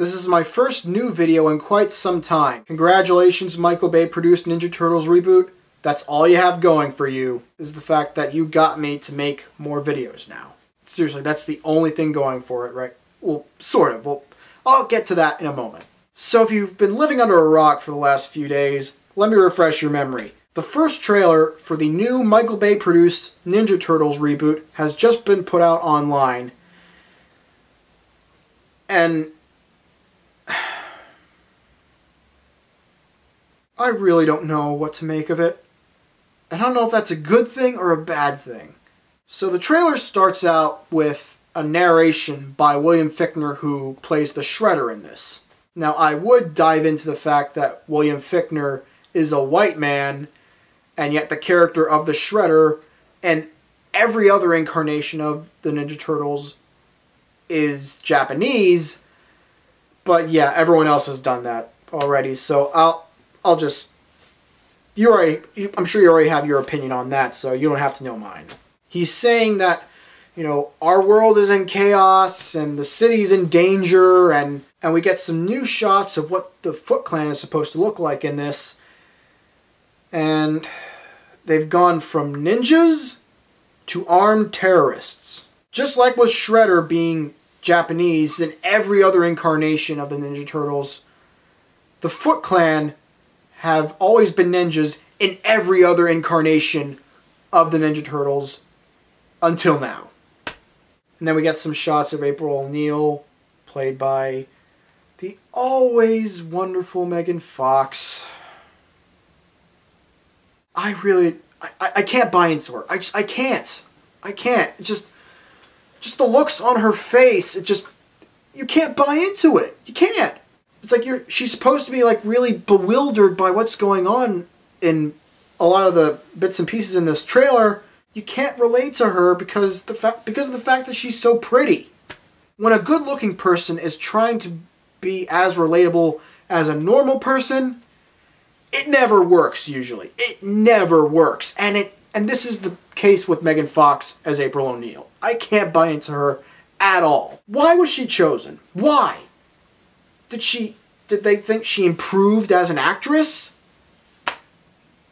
This is my first new video in quite some time. Congratulations, Michael Bay produced Ninja Turtles reboot. That's all you have going for you, is the fact that you got me to make more videos now. Seriously, that's the only thing going for it, right? Well, sort of. Well, I'll get to that in a moment. So if you've been living under a rock for the last few days, let me refresh your memory. The first trailer for the new Michael Bay produced Ninja Turtles reboot has just been put out online. And I really don't know what to make of it. I don't know if that's a good thing or a bad thing. So the trailer starts out with a narration by William Fichtner, who plays the Shredder in this. Now, I would dive into the fact that William Fichtner is a white man, and yet the character of the Shredder and every other incarnation of the Ninja Turtles is Japanese. But yeah, everyone else has done that already, so I'll just... I'm sure you already have your opinion on that, so you don't have to know mine. He's saying that, you know, our world is in chaos and the city's in danger, and we get some new shots of what the Foot Clan is supposed to look like in this. And they've gone from ninjas to armed terrorists. Just like with Shredder being Japanese in every other incarnation of the Ninja Turtles, the Foot Clan have always been ninjas in every other incarnation of the Ninja Turtles until now. And then we get some shots of April O'Neil, played by the always wonderful Megan Fox. I can't buy into her. I can't. Just the looks on her face, you can't buy into it. You can't. It's like she's supposed to be like really bewildered by what's going on in a lot of the bits and pieces in this trailer. You can't relate to her because of the fact that she's so pretty. When a good-looking person is trying to be as relatable as a normal person, it never works usually. It never works. And this is the case with Megan Fox as April O'Neil. I can't buy into her at all. Why was she chosen? Why? Did they think she improved as an actress?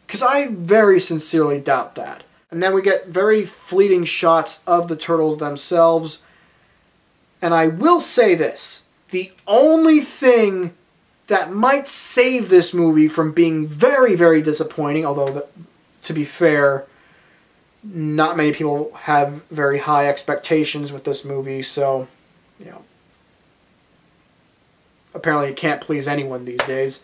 Because I very sincerely doubt that. And then we get very fleeting shots of the turtles themselves. And I will say this. The only thing that might save this movie from being very, very disappointing, although, to be fair, not many people have very high expectations with this movie, so, you know, apparently it can't please anyone these days.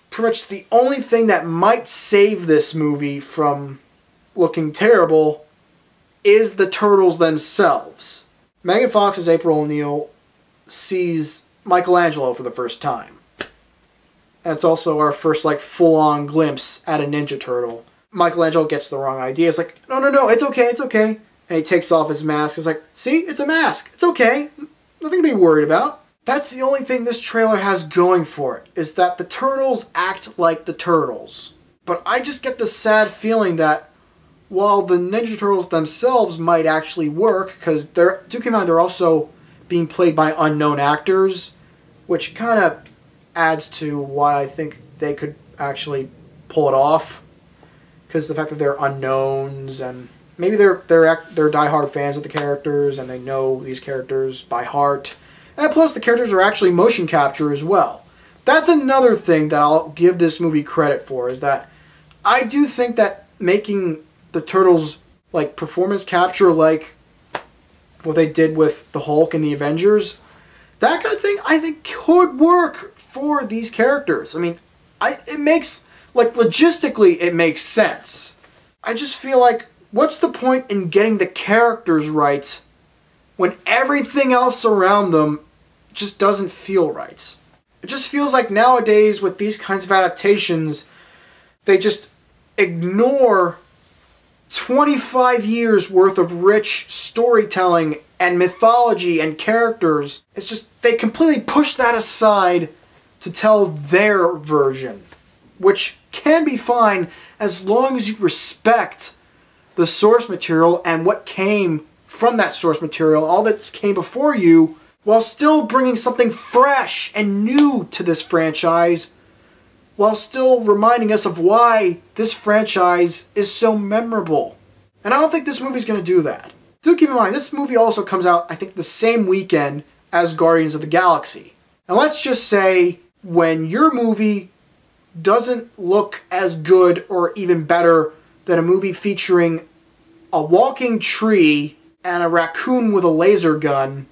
Pretty much the only thing that might save this movie from looking terrible is the turtles themselves. Megan Fox as April O'Neil sees Michelangelo for the first time. And it's also our first, like, full-on glimpse at a Ninja Turtle. Michelangelo gets the wrong idea. It's like, no, it's okay. And he takes off his mask. It's like, see, it's a mask. It's okay. Nothing to be worried about. That's the only thing this trailer has going for it, is that the turtles act like the turtles. But I just get the sad feeling that while the Ninja Turtles themselves might actually work, because do keep in mind they're also being played by unknown actors, which kind of adds to why I think they could actually pull it off. Because the fact that they're unknowns, and maybe they're diehard fans of the characters, and they know these characters by heart. And plus, the characters are actually motion capture as well. That's another thing that I'll give this movie credit for, is that I do think that making the Turtles, like, performance capture, like what they did with the Hulk and the Avengers, that kind of thing, I think could work for these characters. I mean, it makes, like, logistically, it makes sense. I just feel like, what's the point in getting the characters right when everything else around them just doesn't feel right? It just feels like nowadays with these kinds of adaptations, they just ignore 25 years worth of rich storytelling and mythology and characters. It's just, they completely push that aside to tell their version, which can be fine as long as you respect the source material and what came from that source material, all that came before you, while still bringing something fresh and new to this franchise, while still reminding us of why this franchise is so memorable. And I don't think this movie's going to do that. Do keep in mind, this movie also comes out, I think, the same weekend as Guardians of the Galaxy. And let's just say, when your movie doesn't look as good or even better than a movie featuring a walking tree and a raccoon with a laser gun,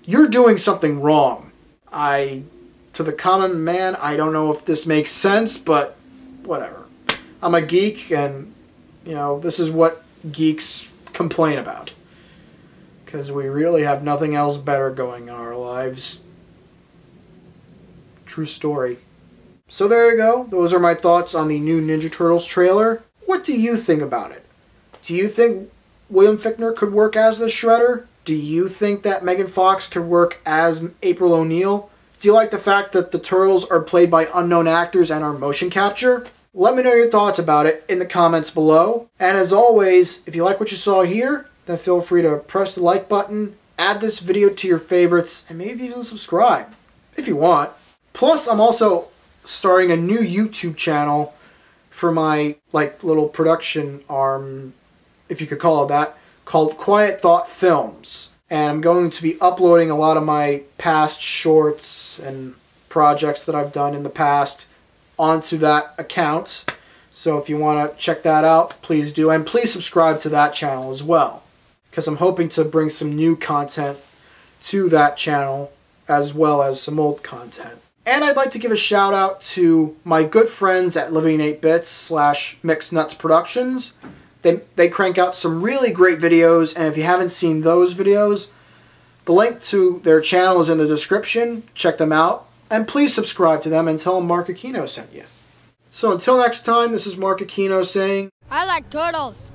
you're doing something wrong. To the common man, I don't know if this makes sense, but whatever. I'm a geek, and, you know, this is what geeks complain about. Because we really have nothing else better going in our lives. True story. So there you go. Those are my thoughts on the new Ninja Turtles trailer. What do you think about it? Do you think William Fichtner could work as the Shredder? Do you think that Megan Fox could work as April O'Neil? Do you like the fact that the Turtles are played by unknown actors and are motion capture? Let me know your thoughts about it in the comments below. And as always, if you like what you saw here, then feel free to press the like button, add this video to your favorites, and maybe even subscribe, if you want. Plus, I'm also starting a new YouTube channel for my, little production arm, if you could call it that, called Quiet Thought Films. And I'm going to be uploading a lot of my past shorts and projects that I've done in the past onto that account. So if you want to check that out, please do. And please subscribe to that channel as well, because I'm hoping to bring some new content to that channel as well as some old content. And I'd like to give a shout out to my good friends at Living 8 Bits / Mixed Nuts Productions. They crank out some really great videos, and if you haven't seen those videos, the link to their channel is in the description. Check them out, and please subscribe to them and tell them Marc Aquino sent you. So until next time, this is Marc Aquino saying, I like turtles.